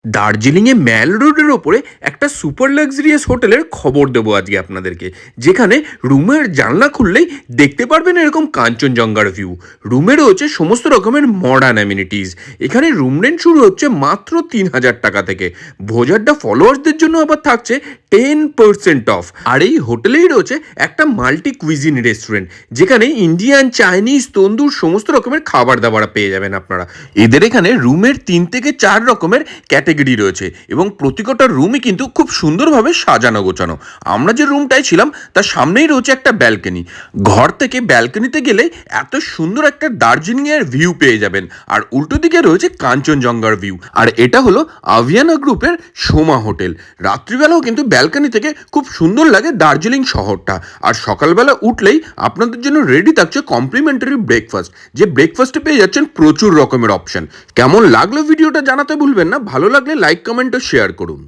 দার্জিলিংয়ে ম্যাল রোডের ওপরে একটা সুপার লাক্সারিয়াস হোটেলের খবর দেবো আজকে আপনাদেরকে, যেখানে রুমের জানলা খুললেই দেখতে পারবেন এরকম কাঞ্চনজঙ্ঘার ভিউ। রুমে রয়েছে সমস্ত রকমের মডার্ন অ্যামিনিটিস। এখানে রুম রেন্ট শুরু হচ্ছে মাত্র ৩,০০০ টাকা থেকে। ভোজাড্ডা ফলোয়ার্সদের জন্য আবার থাকছে 10% অফ। আর এই হোটেলেই রয়েছে একটা মাল্টি কুইজিন রেস্টুরেন্ট, যেখানে ইন্ডিয়ান, চাইনিজ, তন্দুর সমস্ত রকমের খাবার দাবার পেয়ে যাবেন আপনারা। এদের এখানে রুমের ৩ থেকে ৪ রকমের ক্যাটেগরি রয়েছে এবং প্রতিকটা রুমই কিন্তু খুব সুন্দরভাবে সাজানো গোছানো। আমরা যে রুমটায় ছিলাম তার সামনেই রয়েছে একটা ব্যালকনি। ঘর থেকে ব্যালকনিতে গেলে এত সুন্দর একটা দার্জিলিংয়ের ভিউ পেয়ে যাবেন। আর উল্টো দিকে রয়েছে কাঞ্চনজঙ্ঘার ভিউ। আর এটা হলো আভিয়ানা গ্রুপের সোমা হোটেল। রাত্রিবেলাও কিন্তু ব্যালকনি থেকে খুব সুন্দর লাগে দার্জিলিং শহরটা। আর সকালবেলা উঠলেই আপনাদের জন্য রেডি থাকছে কমপ্লিমেন্টারি ব্রেকফাস্ট, যে ব্রেকফাস্টে পেয়ে যাচ্ছেন প্রচুর রকমের অপশন। কেমন লাগলো ভিডিওটা জানাতে ভুলবেন না। ভালো লাগলে লাইক, কমেন্ট ও শেয়ার করুন।